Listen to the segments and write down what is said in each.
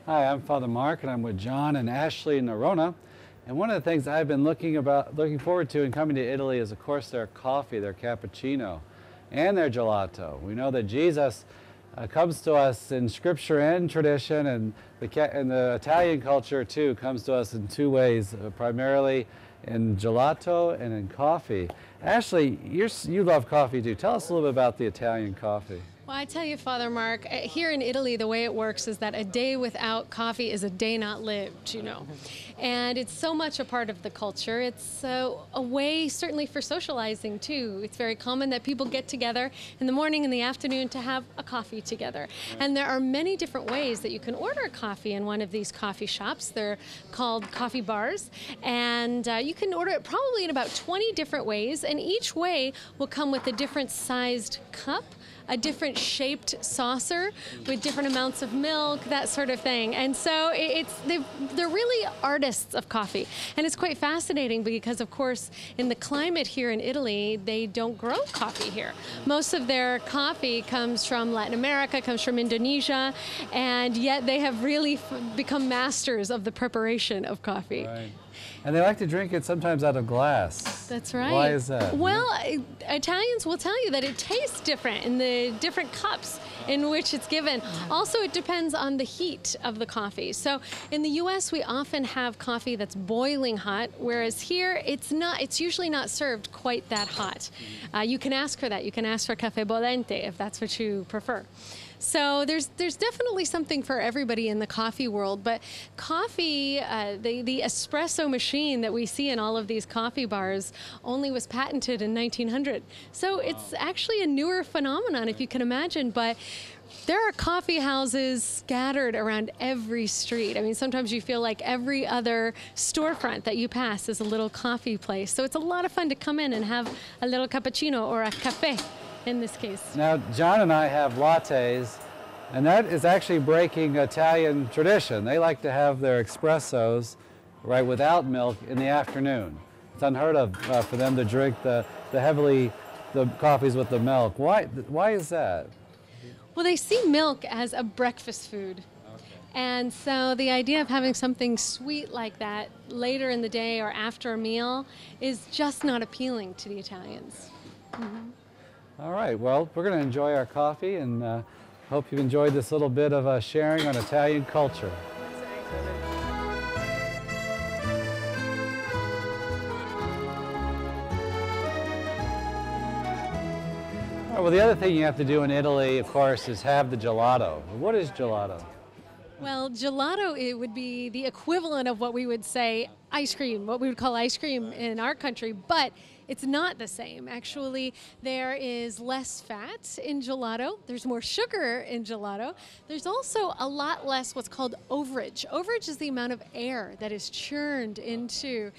Hi, I'm Father Mark, and I'm with John and Ashley and Arona. And one of the things I've been looking forward to in coming to Italy is, of course, their coffee, their cappuccino, and their gelato. We know that Jesus comes to us in Scripture and tradition, and the Italian culture too comes to us in two ways, primarily in gelato and in coffee. Ashley, you love coffee too. Tell us a little bit about the Italian coffee. Well, I tell you, Father Mark, here in Italy, the way it works is that a day without coffee is a day not lived, you know. And it's so much a part of the culture. It's a way, certainly, for socializing, too. It's very common that people get together in the morning and the afternoon to have a coffee together. And there are many different ways that you can order coffee in one of these coffee shops. They're called coffee bars. And you can order it probably in about 20 different ways. And each way will come with a different sized cup, a different shaped saucer with different amounts of milk, that sort of thing. And so they're really artists of coffee. And it's quite fascinating because, of course, in the climate here in Italy, they don't grow coffee here. Most of their coffee comes from Latin America, comes from Indonesia, and yet they have really become masters of the preparation of coffee. Right. And they like to drink it sometimes out of glass. That's right. Why is that? Well, Italians will tell you that it tastes different in the different cups in which it's given. Also, it depends on the heat of the coffee. So in the US, we often have coffee that's boiling hot, whereas here it's usually not served quite that hot. You can ask for that. You can ask for caffè bollente if that's what you prefer. So there's definitely something for everybody in the coffee world, but coffee, the espresso machine that we see in all of these coffee bars only was patented in 1900. So it's actually a newer phenomenon, if you can imagine, but there are coffee houses scattered around every street. I mean, sometimes you feel like every other storefront that you pass is a little coffee place. So it's a lot of fun to come in and have a little cappuccino or a cafe. In this case. Now, John and I have lattes, and that is actually breaking Italian tradition. They like to have their espressos, right, without milk in the afternoon. It's unheard of for them to drink the coffees with the milk. Why is that? Well, they see milk as a breakfast food. Okay. And so the idea of having something sweet like that later in the day or after a meal is just not appealing to the Italians. Mm-hmm. All right, well, we're going to enjoy our coffee, and hope you've enjoyed this little bit of sharing on Italian culture. All right, well, the other thing you have to do in Italy, of course, is have the gelato. What is gelato? Well, gelato, it would be the equivalent of what we would say ice cream, what we would call ice cream in our country, but it's not the same. Actually, there is less fat in gelato. There's more sugar in gelato. There's also a lot less what's called overage. Overage is the amount of air that is churned into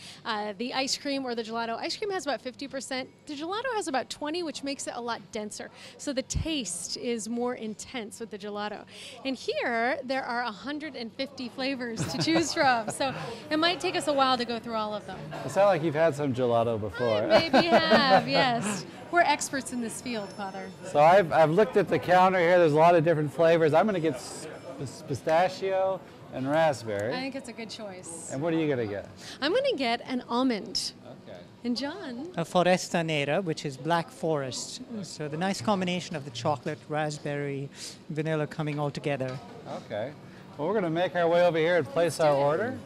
the ice cream or the gelato. Ice cream has about 50%. The gelato has about 20%, which makes it a lot denser. So the taste is more intense with the gelato. And here, there are 150 flavors to choose from. So it might take us a while to go through all of them. It sounds like you've had some gelato before. Maybe have, yes. We're experts in this field, Father. So I've looked at the counter here. There's a lot of different flavors. I'm going to get pistachio and raspberry. I think it's a good choice. And what are you going to get? I'm going to get an almond. Okay. And John? A Foresta Nera, which is black forest. So the nice combination of the chocolate, raspberry, vanilla coming all together. Okay. Well, we're going to make our way over here and place our order.